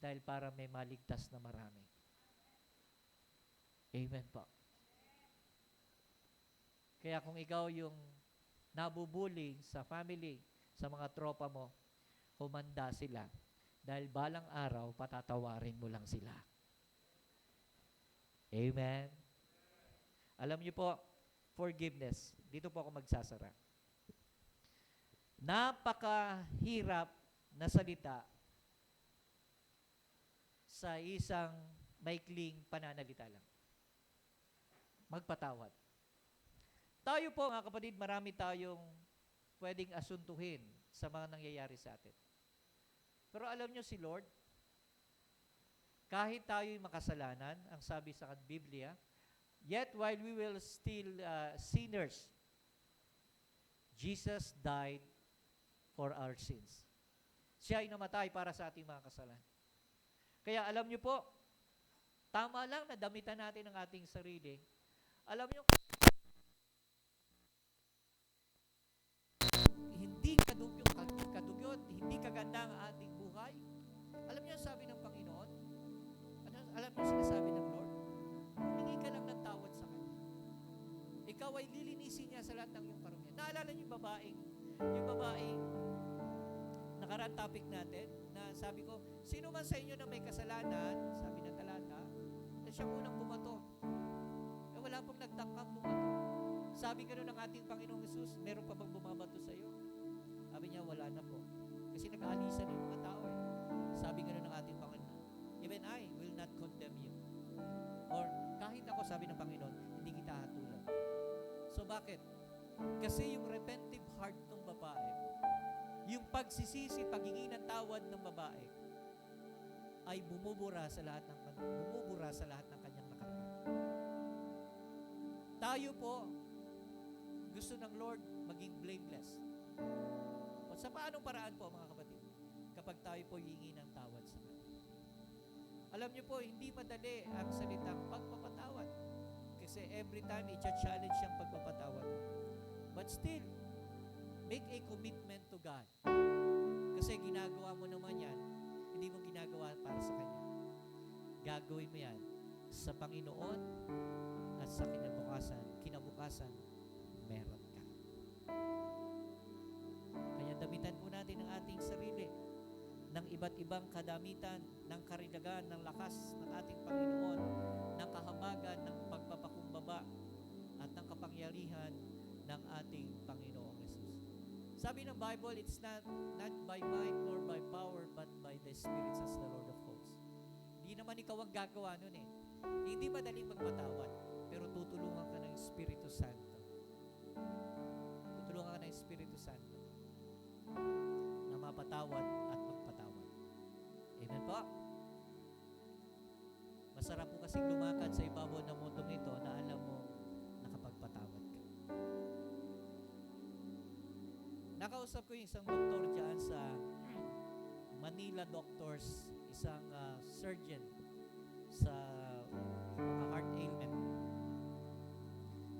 Dahil para may maligtas na marami. Amen po. Kaya kung ikaw yung nabubuli sa family, sa mga tropa mo, humanda sila. Dahil balang araw, patatawarin mo lang sila. Amen. Alam niyo po, forgiveness. Dito po ako magsasara. Napakahirap na salita sa isang maikling pananalita lang. Magpatawad. Tayo po, mga kapatid, marami tayong pwedeng asuntuhin sa mga nangyayari sa atin. Pero alam nyo si Lord, kahit tayo'y makasalanan, ang sabi sa Biblia, yet while we will still sinners, Jesus died for our sins. Siya ay namatay para sa ating mga kasalanan. Kaya alam nyo po, tama lang na damitan natin ang ating sarili. Alam nyo, hindi kadugyot, hindi kaganda ang ating buhay. Alam niyo sabi ng Panginoon? Alam niyo sinasabi ng Lord? Humingi ka lang ng tawad sa Kanya. Ikaw ay lilinisin niya sa lahat ng iyong karumihan. Naalala niyo yung babaeng nakaraan topic natin na sabi ko, sino man sa inyo na may kasalanan, sabi ng talata, na siya unang bumato. Wala pong nagtangkang bumato. Sabi gano'n ng ating Panginoong Jesus, meron pa bang bumabato sa iyo? Sabi niya, wala na po. Kasi nag-aalisan yung mga tao eh. Sabi gano'n ng ating Panginoon, even I will not condemn you. Or kahit ako, sabi ng Panginoon, hindi kita hatulan. So bakit? Kasi yung repentive heart ng babae, yung pagsisisi, paghingi ng tawad ng babae, ay bumubura sa lahat ng kanyang nakaraan. Tayo po, gusto ng Lord maging blameless. O sa paanong paraan po, mga kapatid? Kapag tayo po hihingi ng tawad sa Kanya. Alam niyo po, hindi madali ang salitang pagpapatawad. Kasi every time, i-challenge siyang pagpapatawad. But still, make a commitment to God. Kasi ginagawa mo naman yan, hindi mo ginagawa para sa Kanya. Gagawin mo yan sa Panginoon at sa kinabukasan, meron ka. Kaya damitan po natin ang ating sarili ng iba't ibang kadamitan, ng karidagan, ng lakas ng ating Panginoon, ng kahabagan, ng pagpapakumbaba, at ng kapangyarihan ng ating Panginoong Jesus. Sabi ng Bible, it's not by might nor by power, but by the Spirit, says the Lord of hosts. Hindi naman ikaw ang gagawa nun eh. Hindi madaling magpatawad, pero tutulungan ka ng Espiritu Santo. Tutulungan ka ng Espiritu Santo na mapatawad at magpatawad. Amen po? Masarap po kasing lumakad sa ibabaw ng mundong ito na alam mo nakapagpatawad ka. Nakausap ko yung isang doktor dyan sa Manila Doctors, isang surgeon sa heart ailment.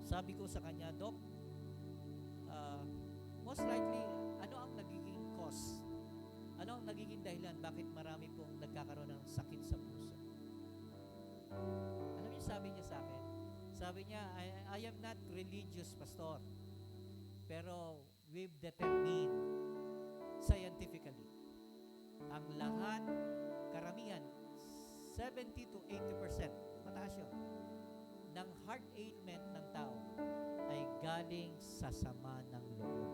Sabi ko sa kanya, Doc, most likely, ano ang nagiging cause? Ano ang nagiging dahilan bakit marami pong nagkakaroon ng sakit sa puso? Alam niyo, sabi niya sa akin, sabi niya, I am not religious, pastor, pero we've determined scientifically ang lahat, karamihan, 70 to 80%, mataas yun, ng heart ailment ng tao ay galing sa sama ng loob.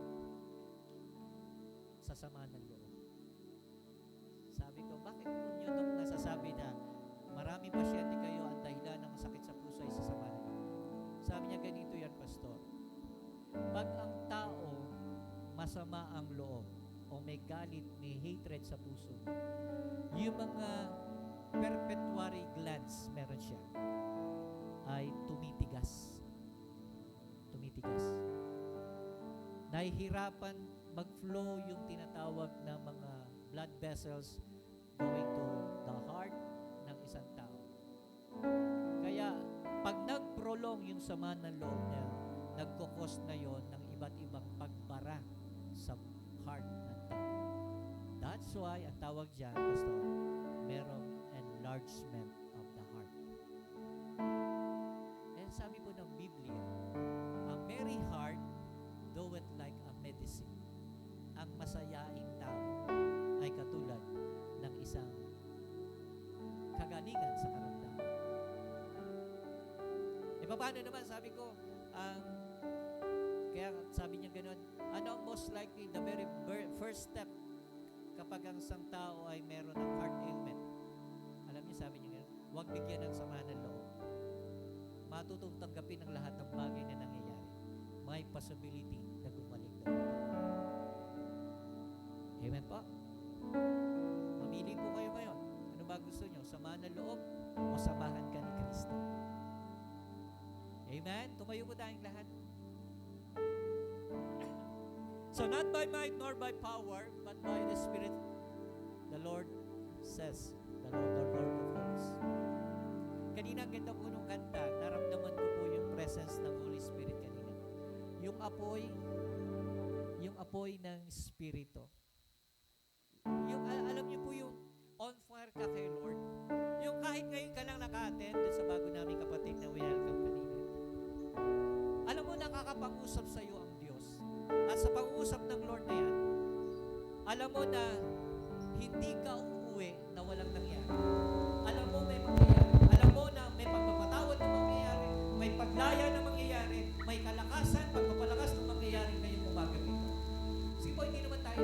Sa sama ng loob. Sabi ko, bakit po nyo Dok nasasabi na maraming pasyente kayo ang dahilan ng masakit sa puso ay sa sama ng loob? Sabi niya, ganito yan, pastor. Pag ang tao masama ang loob o may galit, may hatred sa puso, yung mga pituitary glands meron siya ay tumitigas. nahihirapan mag-flow yung tinatawag na mga blood vessels going to the heart ng isang tao. Kaya, pag nag-prolong yung sama ng loob niya, nagkukos na yon ng iba't ibang pagbara sa heart ng tao. That's why, ang tawag dyan, Pastor, merong enlargement of the heart. And sabi po ng Biblia, a merry heart doeth like a medicine. Ang masayaing tao ay katulad ng isang kagalingan sa karamdaman. E paano naman, sabi ko, kaya sabi niya gano'n, ano ang most likely, the very first step kapag ang isang tao ay meron ng heart ailment? Alam niyo, sabi niya gano'n, huwag bigyan ng sama ng loob. Matutong tanggapin ang lahat ng bagay na nangyayari. May possibility na gumaling daw. Amen po? Mamili po kayo ngayon. Ano ba gusto niyo? Sama ng loob o samahan ka ni Kristo? Amen? Tumayo po tayong lahat. So not by might nor by power, but by the Spirit, the Lord says, the Lord of hosts. Kanina ang ganda po nung kanta, naramdaman ko po yung presence ng Holy Spirit kanina. Yung apoy ng Espiritu. Yung, alam niyo po yung on fire ka kay Lord. Yung kahit ngayon ka lang naka-attend dun sa bago naming kapatid na welcome kanina. Alam mo, nakakapag-usap sa iyo ang Diyos. At sa pag-uusap ng Lord na yan, alam mo na hindi ka uuwi na walang nangyari. Alam mo may mangyayari. Alam mo na may pagpapatawad na mangyayari, may paglaya na mangyayari, may kalakasan, pagpapalakas na mangyayari ngayong umaga ito. Kasi po, hindi naman tayo